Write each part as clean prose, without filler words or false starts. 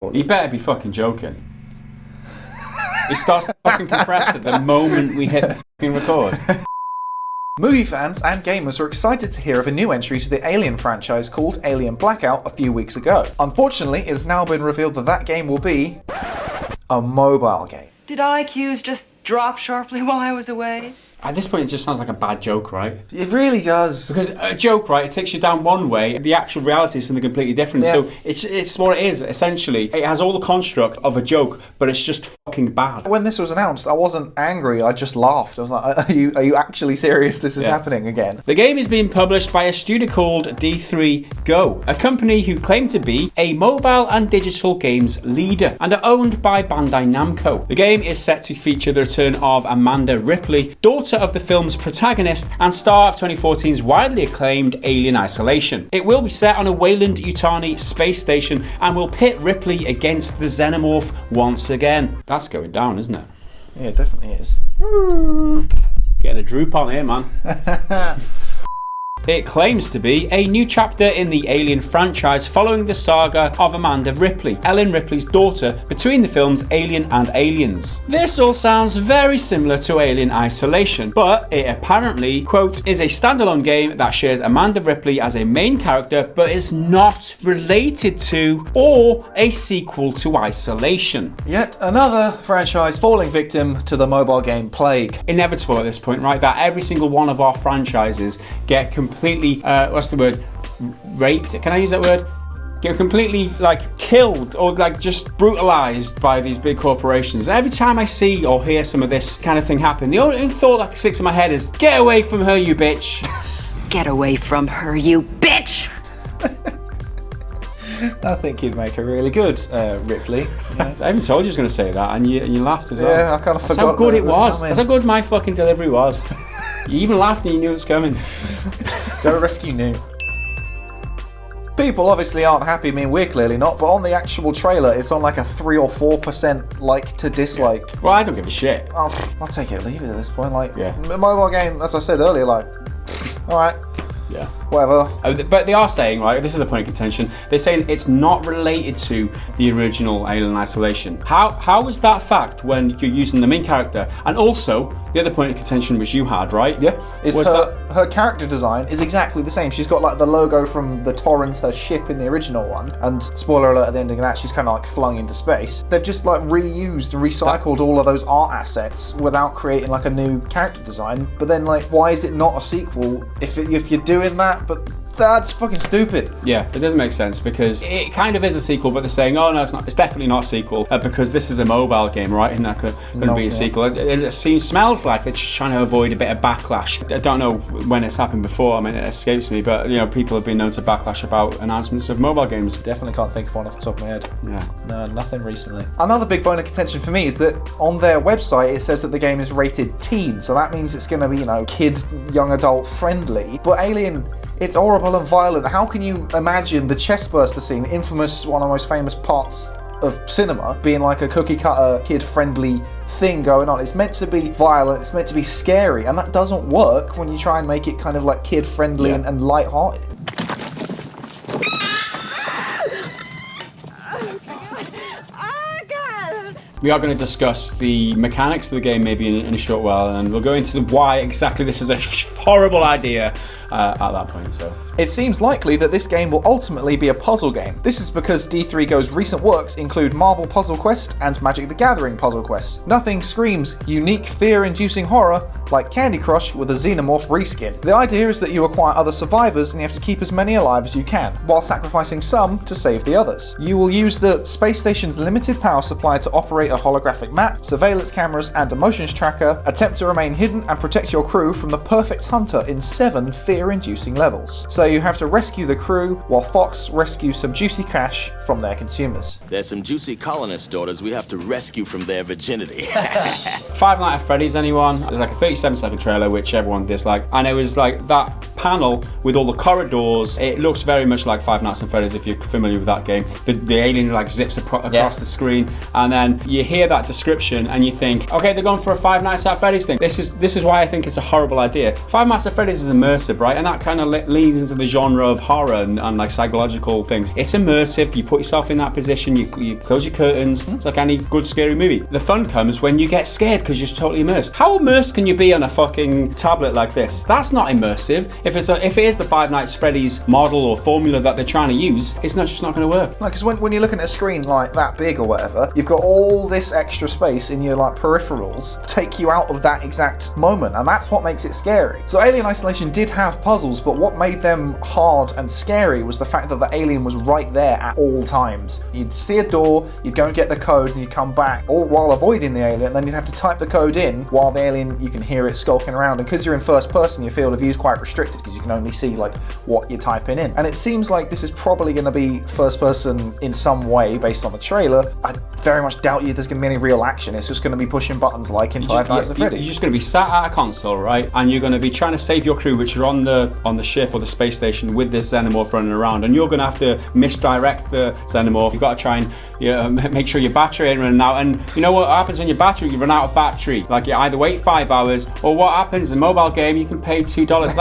You better be fucking joking. It starts to fucking compress at the moment we hit the fucking record. Movie fans and gamers were excited to hear of a new entry to the Alien franchise called Alien Blackout a few weeks ago. Unfortunately, it has now been revealed that that game will be a mobile game. Did IQs just drop sharply while I was away? At this point, it just sounds like a bad joke, right? It really does. Because a joke, right, it takes you down one way, the actual reality is something completely different. Yeah. So it's what it is, essentially. It has all the construct of a joke, but it's just fucking bad. When this was announced, I wasn't angry, I just laughed. I was like, are you actually serious? This is happening again. The game is being published by a studio called D3Go, a company who claim to be a mobile and digital games leader and are owned by Bandai Namco. The game is set to feature the return of Amanda Ripley, daughter of the film's protagonist and star of 2014's widely acclaimed Alien Isolation. It will be set on a Weyland-Yutani space station and will pit Ripley against the Xenomorph once again. That's going down, isn't it? Yeah, it definitely is. Getting a droop on here, man. It claims to be a new chapter in the Alien franchise following the saga of Amanda Ripley, Ellen Ripley's daughter, between the films Alien and Aliens. This all sounds very similar to Alien Isolation, but it apparently, quote, is a standalone game that shares Amanda Ripley as a main character but is not related to or a sequel to Isolation. Yet another franchise falling victim to the mobile game plague. Inevitable at this point, right? That every single one of our franchises get completely, what's the word? Raped? Can I use that word? Get completely, killed or, just brutalized by these big corporations. Every time I see or hear some of this kind of thing happen, the only thought that sticks in my head is, get away from her, you bitch. Get away from her, you bitch! I think he'd make a really good Ripley. Yeah. I even told you I was going to say that, and you laughed as well. Yeah, I kind of forgot. That's how good it was. Coming. That's how good my fucking delivery was. You even laughed and you knew it was coming. Go rescue New. People obviously aren't happy, I mean we're clearly not, but on the actual trailer it's on like a 3 or 4% like to dislike. Yeah. Well, I don't give a shit. I'll take it or leave it at this point, yeah. A mobile game, as I said earlier, alright. Yeah. Whatever. But they are saying, right, this is a point of contention, they're saying it's not related to the original Alien Isolation. How is that fact when you're using the main character? And also, the other point of contention which you had, right? Yeah, is her character design is exactly the same. She's got the logo from the Torrens, her ship in the original one, and spoiler alert at the end of that, she's kind of flung into space. They've just reused and recycled all of those art assets without creating a new character design. But then why is it not a sequel if you're doing that? But that's fucking stupid. Yeah, it doesn't make sense because it kind of is a sequel, but they're saying, oh no, it's not. It's definitely not a sequel because this is a mobile game, right? And that couldn't be a sequel. It smells like they're just trying to avoid a bit of backlash. I don't know when it's happened before. I mean, it escapes me, but people have been known to backlash about announcements of mobile games. Definitely can't think of one off the top of my head. Yeah. No, nothing recently. Another big bone of contention for me is that on their website it says that the game is rated teen, so that means it's going to be, kid, young adult friendly. But Alien, it's horrible and violent. How can you imagine the chestburster scene, infamous, one of the most famous parts of cinema, being a cookie cutter, kid friendly thing going on? It's meant to be violent, it's meant to be scary, and that doesn't work when you try and make it kind of kid friendly and light-hearted. We are going to discuss the mechanics of the game maybe in a short while, and we'll go into why exactly this is a horrible idea at that point. So it seems likely that this game will ultimately be a puzzle game. This is because D3Go's recent works include Marvel Puzzle Quest and Magic the Gathering Puzzle Quest. Nothing screams unique, fear-inducing horror like Candy Crush with a Xenomorph reskin. The idea is that you acquire other survivors and you have to keep as many alive as you can, while sacrificing some to save the others. You will use the space station's limited power supply to operate a holographic map, surveillance cameras, and a motions tracker, attempt to remain hidden and protect your crew from the perfect hunter in 7 fear-inducing levels. So you have to rescue the crew, while Fox rescues some juicy cash from their consumers. There's some juicy colonist daughters we have to rescue from their virginity. Five Nights at Freddy's, anyone? It was a 37-second trailer which everyone disliked, and it was that panel with all the corridors. It looks very much like Five Nights at Freddy's if you're familiar with that game. The alien like zips across the screen, and then you hear that description and you think, okay, they're going for a Five Nights at Freddy's thing. This is why I think it's a horrible idea. Five Nights at Freddy's is immersive, right? And that kind of leads into the genre of horror and like psychological things. It's immersive. You put yourself in that position. You close your curtains. It's like any good scary movie. The fun comes when you get scared because you're totally immersed. How immersed can you be on a fucking tablet like this? That's not immersive. If it is the Five Nights at Freddy's model or formula that they're trying to use, it's just not going to work. No, because when you're looking at a screen like that big or whatever, you've got all this extra space in your like peripherals take you out of that exact moment, and that's what makes it scary. So Alien Isolation did have puzzles, but what made them hard and scary was the fact that the alien was right there at all times. You'd see a door, you'd go and get the code, and you'd come back, all while avoiding the alien, and then you'd have to type the code in while the alien, you can hear it skulking around, and because you're in first person, your field of view is quite restricted because you can only see like what you're typing in. And it seems like this is probably going to be first person in some way based on the trailer. I very much doubt there's going to be any real action. It's just going to be pushing buttons like in Five Nights at Freddy's. You're just going to be sat at a console, right? And you're going to be trying to save your crew, which are on the ship or the space station with this xenomorph running around, and you're going to have to misdirect the xenomorph. You've got to try and make sure your battery ain't running out. And you know what happens when you run out of battery? Like you either wait 5 hours, or what happens in a mobile game, you can pay $2.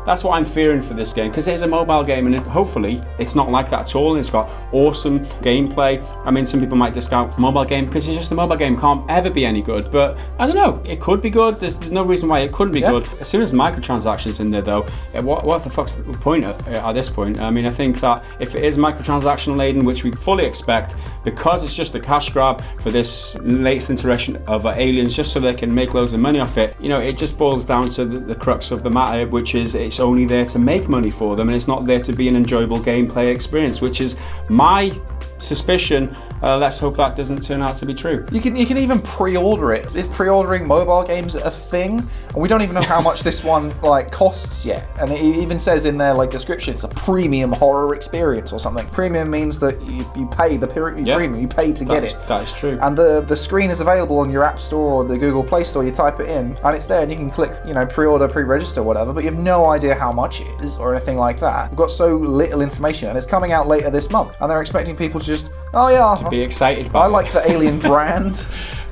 That's what I'm fearing for this game, because it's a mobile game, and hopefully it's not like that at all. And it's got awesome gameplay. I mean, some people might discount mobile game because it's just a mobile game, can't ever be any good, but I don't know, it could be good. There's no reason why it couldn't be good. As soon as microtransactions in there though, what the fuck's the point at this point? I mean, I think that if it is microtransaction laden, which we fully expect, because it's just a cash grab for this latest iteration of Aliens, just so they can make loads of money off it, it just boils down to the crux of the matter, which is it's only there to make money for them, and it's not there to be an enjoyable gameplay experience, which is my suspicion. Let's hope that doesn't turn out to be true. You can even pre-order it. Is pre-ordering mobile games a thing? And we don't even know how much this one like costs yet. And it even says in their like description it's a premium horror experience or something. Premium means that you pay the premium. You pay to get it. That is true. And the screen is available on your App Store or the Google Play Store. You type it in and it's there, and you can click pre-order, pre-register, whatever. But you have no idea how much it is or anything like that. We've got so little information, and it's coming out later this month, and they're expecting people to just to be excited by I like the Alien brand.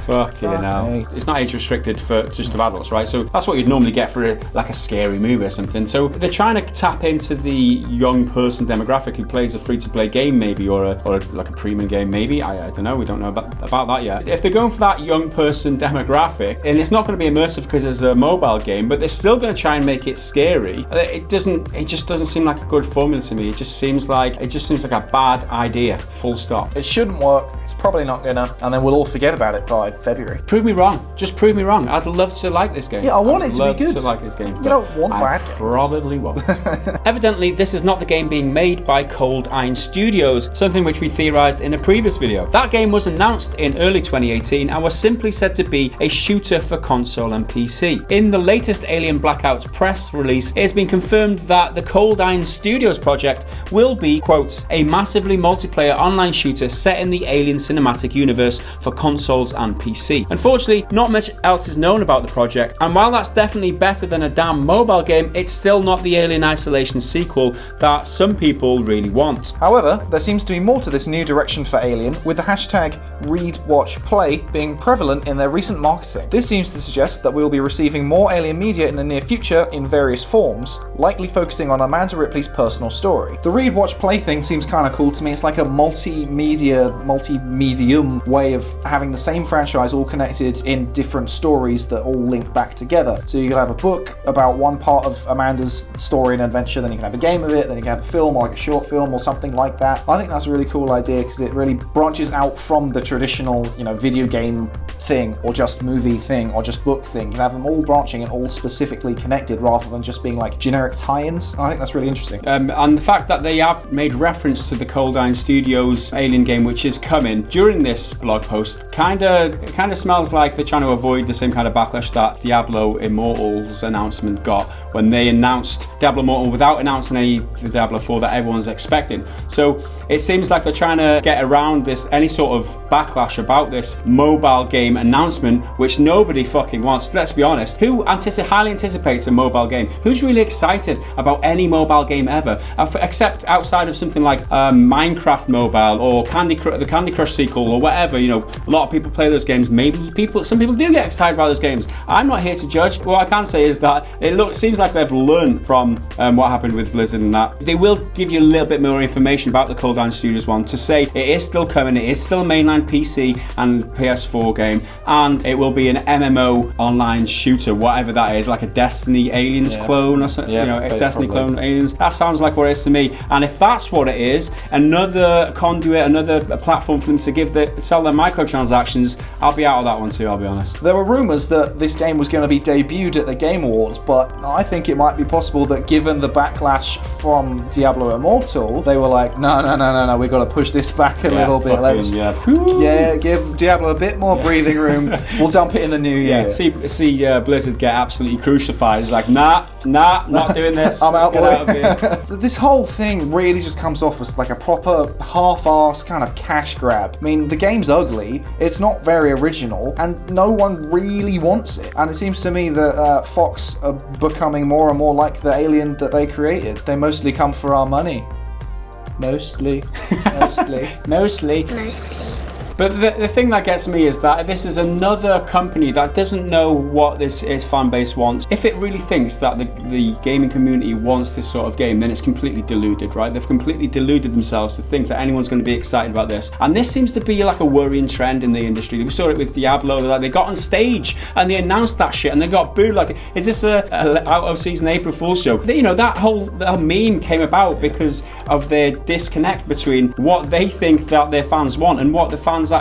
Fucking hell. It's not age restricted for just of adults, right? So that's what you'd normally get for a scary movie or something. So they're trying to tap into the young person demographic who plays a free-to-play game maybe, or like a premium game maybe. I don't know. We don't know about that yet. If they're going for that young person demographic, and it's not going to be immersive because it's a mobile game, but they're still going to try and make it scary. It just doesn't seem like a good formula to me. It just seems like a bad idea. Full stop. It shouldn't work. It's probably not gonna, and then we'll all forget about it by February. Prove me wrong. Just prove me wrong. I'd love to like this game. Yeah, I want it to be good. To like this game. You don't want bad games. Probably won't. Evidently, this is not the game being made by Cold Iron Studios, something which we theorized in a previous video. That game was announced in early 2018 and was simply said to be a shooter for console and PC. In the latest Alien Blackout press release, it has been confirmed that the Cold Iron Studios project will be, quote, a massively multiplayer online shooter set in the Alien cinematic universe for consoles and PC. Unfortunately, not much else is known about the project, and while that's definitely better than a damn mobile game, it's still not the Alien Isolation sequel that some people really want. However, there seems to be more to this new direction for Alien, with the hashtag #ReadWatchPlay being prevalent in their recent marketing. This seems to suggest that we will be receiving more Alien media in the near future in various forms, likely focusing on Amanda Ripley's personal story. The Read Watch Play thing seems kind of cool to me. It's like a multi-medium way of having the same franchise all connected in different stories that all link back together. So you can have a book about one part of Amanda's story and adventure, then you can have a game of it, then you can have a film, or like a short film or something like that. I think that's a really cool idea because it really branches out from the traditional, video game thing, or just movie thing, or just book thing. You can have them all branching and all specifically connected rather than just being like generic tie-ins. I think that's really interesting. And the fact that they have made reference to the Cold Iron Studios Alien game, which is coming during this blog post, kind of smells like they're trying to avoid the same kind of backlash that Diablo Immortal's announcement got when they announced Diablo Immortal without announcing the Diablo 4 that everyone's expecting. So it seems like they're trying to get around any sort of backlash about this mobile game game announcement, which nobody fucking wants. Let's be honest. Who highly anticipates a mobile game? Who's really excited about any mobile game ever, except outside of something like Minecraft Mobile or the Candy Crush sequel or whatever? You know, a lot of people play those games. Maybe some people do get excited about those games. I'm not here to judge. What I can say is that it seems like they've learned from what happened with Blizzard, and that they will give you a little bit more information about the Cold Down Studios one to say it is still coming. It is still a mainline PC and PS4 game, and it will be an MMO online shooter, whatever that is, like a Destiny Aliens clone or something. You know, a Destiny clone Aliens. That sounds like what it is to me. And if that's what it is, another conduit, another platform for them to sell their microtransactions, I'll be out of that one too, I'll be honest. There were rumours that this game was going to be debuted at the Game Awards, but I think it might be possible that given the backlash from Diablo Immortal, they were like, no, we've got to push this back a little bit. Let's give Diablo a bit more breathing room. We'll dump it in the new year. See Blizzard get absolutely crucified. It's like, nah, not doing this. I'm out, get out of here. This whole thing really just comes off as like a proper half-arsed kind of cash grab. I mean, the game's ugly, it's not very original, and no one really wants it. And it seems to me that Fox are becoming more and more like the Alien that they created. They mostly come for our money. Mostly. But the thing that gets me is that this is another company that doesn't know what its fan base wants. If it really thinks that the gaming community wants this sort of game, then it's completely deluded, right? They've completely deluded themselves to think that anyone's going to be excited about this. And this seems to be like a worrying trend in the industry. We saw it with Diablo. Like, they got on stage and they announced that shit and they got booed. Like, is this a out of season April Fool's show? You know, that whole meme came about because of their disconnect between what they think that their fans want and what the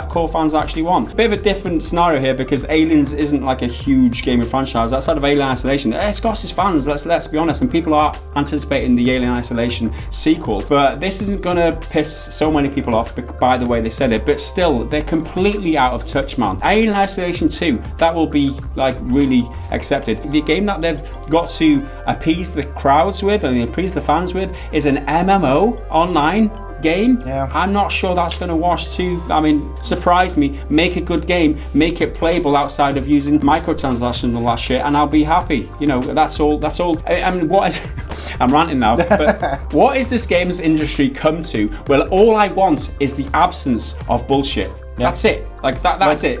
core fans actually want. Bit of a different scenario here because Aliens isn't like a huge gaming franchise. Outside of Alien Isolation, it's got its fans, let's be honest, and people are anticipating the Alien Isolation sequel. But this isn't gonna piss so many people off by the way they said it, but still, they're completely out of touch, man. Alien Isolation 2, that will be like really accepted. The game that they've got to appease the crowds with and appease the fans with is an MMO online game. I'm not sure that's going to wash too. I mean, surprise me, make a good game, make it playable outside of using microtransactions and all that shit, and I'll be happy. You know, that's all. I mean, what is I'm ranting now, but what is this games industry come to? Well, all I want is the absence of bullshit. That's it. Like that's it.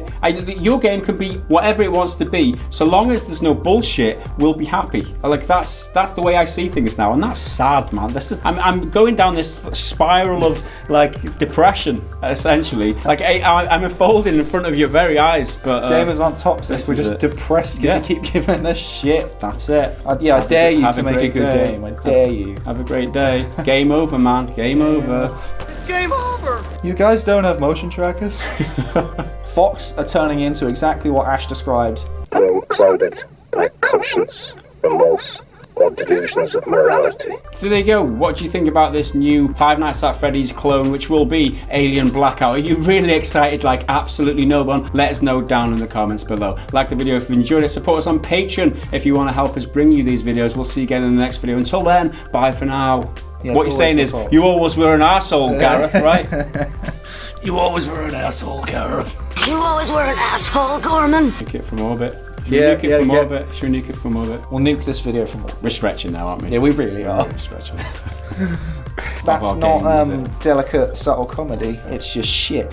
Your game can be whatever it wants to be, so long as there's no bullshit, we'll be happy. Like that's the way I see things now, and that's sad, man. I'm going down this spiral of like depression, essentially. Like I'm unfolding in front of your very eyes. But gamers aren't toxic. We're just depressed because you keep giving us shit. That's it. I dare you to make a good game. I dare you. Have a great day. Game over, man. Game over. Game over! You guys don't have motion trackers? Fox are turning into exactly what Ash described. Unclouded by conscience, remorse, or delusions of morality. So there you go. What do you think about this new Five Nights at Freddy's clone, which will be Alien Blackout? Are you really excited like absolutely no one? Let us know down in the comments below. Like the video if you enjoyed it. Support us on Patreon if you want to help us bring you these videos. We'll see you again in the next video. Until then, bye for now. Yeah, what you're saying is, you always were an arsehole, Gareth, right? You always were an asshole, Gareth. You always were an asshole, Gorman. Nuke it from orbit. Should we nuke it from orbit? Should we nuke it from orbit? We'll nuke this video from orbit. We're stretching now, aren't we? Yeah, we really are. We're stretching. That's not delicate, subtle comedy. It's just shit.